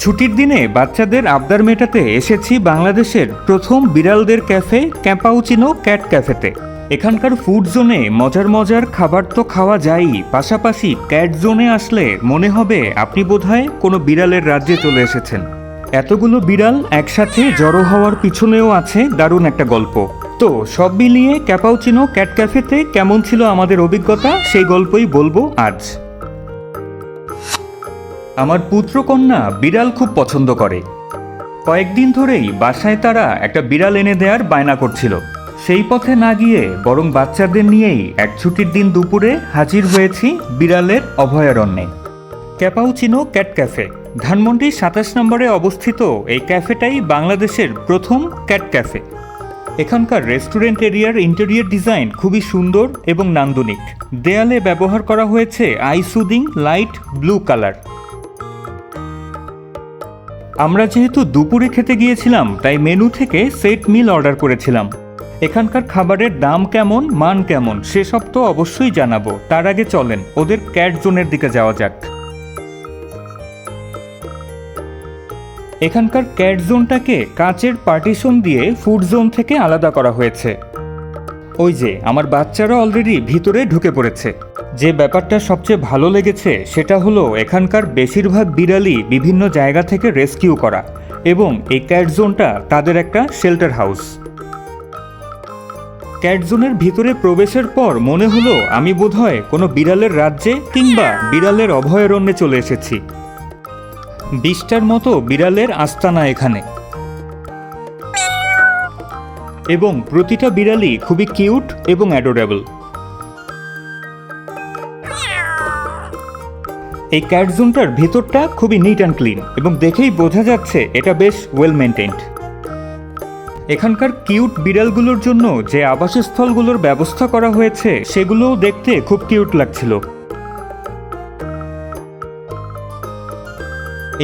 ছুটির দিনে বাচ্চাদের আবদার মেটাতে এসেছি বাংলাদেশের প্রথম বিড়ালদের ক্যাফে ক্যাপাউচিনো ক্যাট ক্যাফেতে। এখানকার ফুড জোনে মজার মজার খাবার তো খাওয়া যায়ই, পাশাপাশি ক্যাট জোনে আসলে মনে হবে আপনি বোধহয় কোনো বিড়ালের রাজ্যে চলে এসেছেন। এতগুলো বিড়াল একসাথে জড়ো হওয়ার পিছনেও আছে দারুণ একটা গল্প। তো সব মিলিয়ে ক্যাপাউচিনো ক্যাট ক্যাফেতে কেমন ছিল আমাদের অভিজ্ঞতা, সেই গল্পই বলবো আজ। আমার পুত্রকন্যা বিড়াল খুব পছন্দ করে। কয়েকদিন ধরেই বাসায় তারা একটা বিড়াল এনে দেওয়ার বায়না করছিল। সেই পথে না গিয়ে বরং বাচ্চাদের নিয়েই এক ছুটির দিন দুপুরে হাজির হয়েছি বিড়ালের অভয়ারণ্যে। ক্যাপাউচিনো ক্যাট ক্যাফে ধানমন্ডি 27 নম্বরে অবস্থিত। এই ক্যাফেটাই বাংলাদেশের প্রথম ক্যাট ক্যাফে। এখানকার রেস্টুরেন্ট এরিয়ার ইন্টেরিয়র ডিজাইন খুবই সুন্দর এবং নান্দনিক। দেয়ালে ব্যবহার করা হয়েছে I soothing light blue colour. আমরা যেহেতু দুপুরে খেতে গিয়েছিলাম তাই মেনু থেকে সেট মিল অর্ডার করেছিলাম। এখানকার খাবারের দাম কেমন, মান কেমন সেসব তো অবশ্যই জানাবো। তার আগে চলেন ওদের ক্যাট জোনের দিকে যাওয়া যাক। এখানকার ক্যাট জোনটাকে কাচের পার্টিশন দিয়ে ফুড জোন থেকে আলাদা করা হয়েছে। ওই যে আমার বাচ্চারা অলরেডি ভিতরে ঢুকে পড়েছে। যে ব্যাপারটা সবচেয়ে ভালো লেগেছে সেটা হলো এখানকার বেশিরভাগ বিড়ালই বিভিন্ন জায়গা থেকে রেস্কিউ করা, এবং এই ক্যাট জোনটা তাদের একটা শেল্টার হাউস। ক্যাট জোনের ভিতরে প্রবেশের পর মনে হলো আমি বোধহয় কোনো বিড়ালের রাজ্যে কিংবা বিড়ালের অভয়ারণ্যে চলে এসেছি। 20টার মতো বিড়ালের আস্তানা এখানে, এবং প্রতিটা বিড়ালই খুবই কিউট এবং অ্যাডোরেবল। এই ক্যাট জোনটার ভেতরটা খুবই নিট অ্যান্ড ক্লিন এবং দেখেই বোঝা যাচ্ছে এটা বেশ ওয়েল মেনটেন্ড। এখানকার কিউট বিড়ালগুলোর জন্য যে আবাসস্থলগুলোর ব্যবস্থা করা হয়েছে সেগুলোও দেখতে খুব কিউট লাগছিল।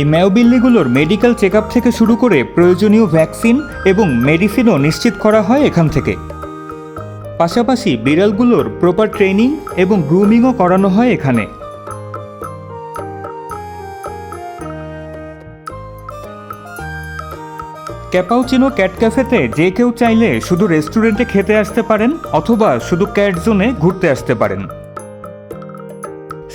এই ম্যাওবিল্লিগুলোর মেডিকেল চেক আপ থেকে শুরু করে প্রয়োজনীয় ভ্যাকসিন এবং মেডিসিনও নিশ্চিত করা হয় এখান থেকে। পাশাপাশি বিড়ালগুলোর প্রপার ট্রেনিং এবং গ্রুমিংও করানো হয় এখানে। ক্যাপাউচিনো ক্যাট ক্যাফেতে যে কেউ চাইলে শুধু রেস্টুরেন্টে খেতে আসতে পারেন অথবা শুধু ক্যাট জোনে ঘুরতে আসতে পারেন।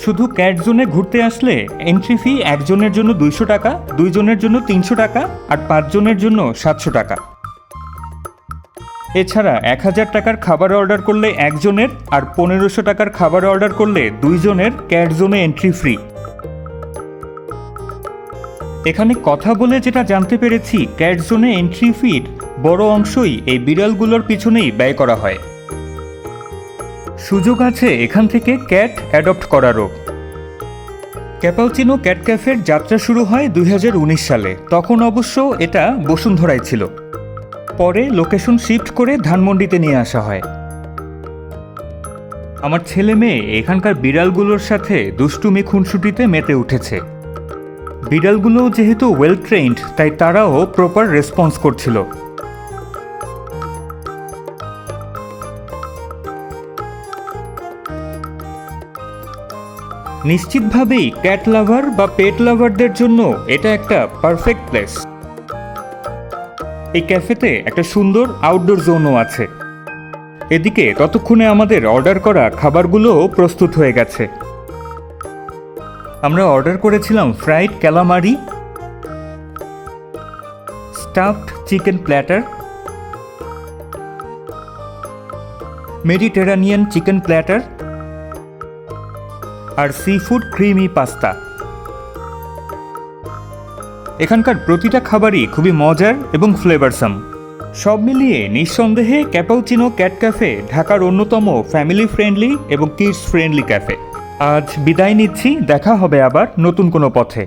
শুধু ক্যাট জোনে ঘুরতে আসলে এন্ট্রি ফি একজনের জন্য 200 টাকা, 2 জনের জন্য 300 টাকা আর 5 জনের জন্য 700 টাকা। এছাড়া 1000 টাকার খাবার অর্ডার করলে একজনের আর 1500 টাকার খাবার অর্ডার করলে 2 জনের ক্যাট জোনে এন্ট্রি ফ্রি। এখানে কথা বলে যেটা জানতে পেরেছি, ক্যাট জোনে এন্ট্রি ফির বড় অংশই এই বিড়ালগুলোর পিছনেই ব্যয় করা হয়। সুযোগ আছে এখান থেকে ক্যাট অ্যাডপ্ট করারও। ক্যাপাউচিনো ক্যাট ক্যাফের যাত্রা শুরু হয় 2019 সালে। তখন অবশ্য এটা বসুন্ধরায় ছিল। পরে লোকেশন শিফট করে ধানমন্ডিতে নিয়ে আসা হয়। আমার ছেলে মেয়ে এখানকার বিড়ালগুলোর সাথে দুষ্টুমি খুনসুটিতে মেতে উঠেছে। বিড়ালগুলো যেহেতু ওয়েল ট্রেন্ড তাই তারাও প্রপার রেসপন্স করছিল। নিশ্চিতভাবেই ক্যাট লাভার বা পেট লাভারদের জন্য এটা একটা পারফেক্ট প্লেস। এই ক্যাফেতে একটা সুন্দর আউটডোর জোনও আছে। এদিকে ততক্ষণে আমাদের অর্ডার করা খাবারগুলোও প্রস্তুত হয়ে গেছে। আমরা অর্ডার করেছিলাম fried calamari, stuffed chicken platter, Mediterranean chicken platter আর সি ফুড ক্রিমি পাস্তা। এখানকার প্রতিটা খাবারই খুবই মজার এবং ফ্লেভারসাম। সব মিলিয়ে নিঃসন্দেহে ক্যাপাউচিনো ক্যাট ক্যাফে ঢাকার অন্যতম ফ্যামিলি ফ্রেন্ডলি এবং কিডস ফ্রেন্ডলি ক্যাফে। আজ বিদায় নিচ্ছি, দেখা হবে আবার নতুন কোনো পথে।